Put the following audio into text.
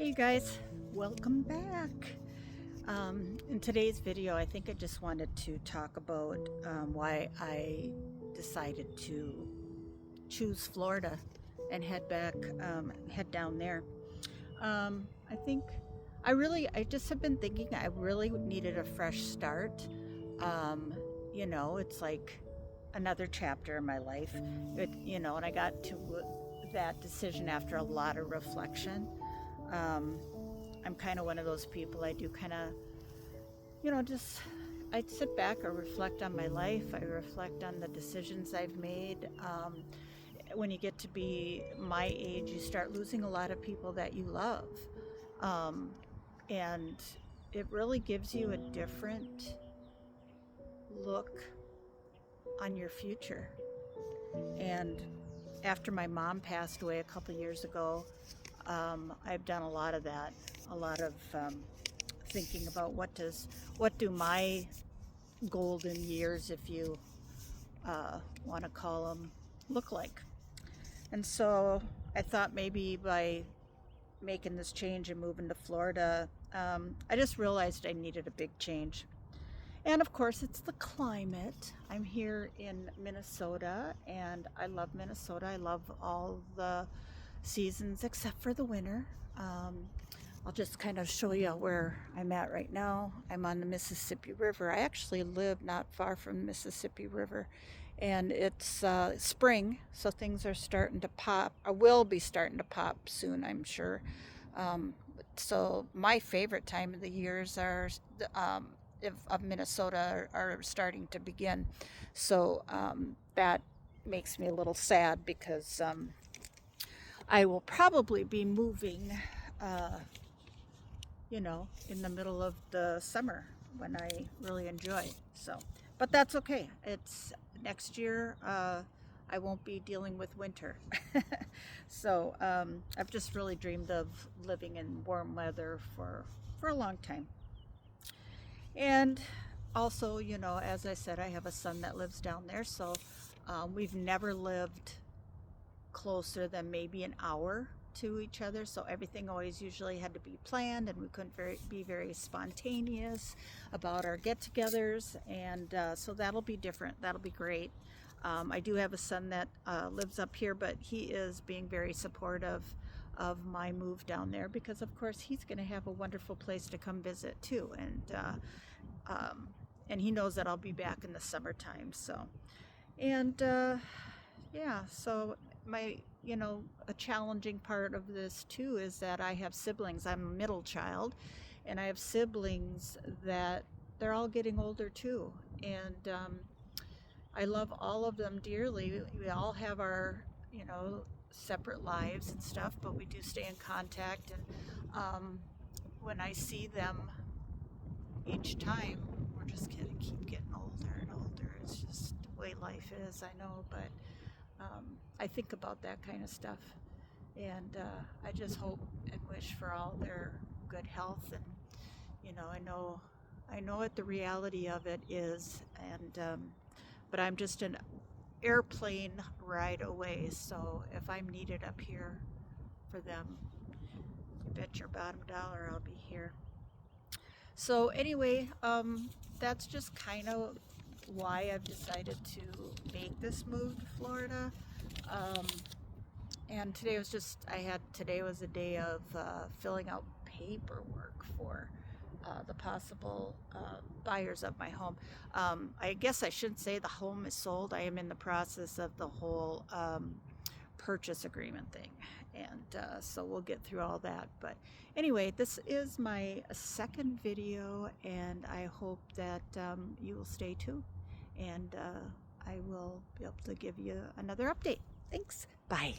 Hey you guys, welcome back. In today's video, I think I just wanted to talk about why I decided to choose Florida and head down there. I think I just have been thinking I really needed a fresh start. Um, it's like another chapter in my life. And I got to that decision after a lot of reflection. Um, I'm kind of one of those people. I do kind of, just I sit back, I reflect on my life, I reflect on the decisions I've made. When you get to be my age, you start losing a lot of people that you love. Um, and it really gives you a different look on your future. And after my mom passed away a couple years ago, I've done a lot of that, a lot of thinking about what do my golden years, if you want to call them, look like. And so I thought maybe by making this change and moving to Florida, I just realized I needed a big change. And of course, it's the climate. I'm here in Minnesota, and I love Minnesota. I love all the seasons except for the winter. Um, I'll just kind of show you where I'm at right now. I'm on the Mississippi River. I actually live not far from the Mississippi River, and it's spring, so things are starting to pop, or will be starting to pop soon, I'm sure. Um, so my favorite time of the years of Minnesota are starting to begin. So that makes me a little sad because I will probably be moving, uh, in the middle of the summer when I really enjoy. So, but that's okay. It's next year. I won't be dealing with winter. So I've just really dreamed of living in warm weather for a long time. And also, as I said, I have a son that lives down there. So we've never lived closer than maybe an hour to each other, so everything always usually had to be planned, and we couldn't be very spontaneous about our get-togethers. And so that'll be different. That'll be great. I do have a son that lives up here, but he is being very supportive of my move down there because, of course, he's going to have a wonderful place to come visit too. And he knows that I'll be back in the summertime. So, and yeah, so my, a challenging part of this too is that I have siblings. I'm a middle child, and I have siblings that they're all getting older too. And I love all of them dearly. We all have our, separate lives and stuff, but we do stay in contact. And when I see them each time, we're just gonna keep getting older and older. It's just the way life is, I know, but I think about that kind of stuff, and I just hope and wish for all their good health. And I know what the reality of it is, and but I'm just an airplane ride away. So if I'm needed up here for them, you bet your bottom dollar I'll be here. So anyway, that's just kind of why I've decided to make this move to Florida. Um, and today was a day of filling out paperwork for the possible buyers of my home. I guess I shouldn't say the home is sold. I am in the process of the whole purchase agreement thing. And so we'll get through all that. But anyway, this is my second video, and I hope that you will stay tuned. And I will be able to give you another update. Thanks. Bye.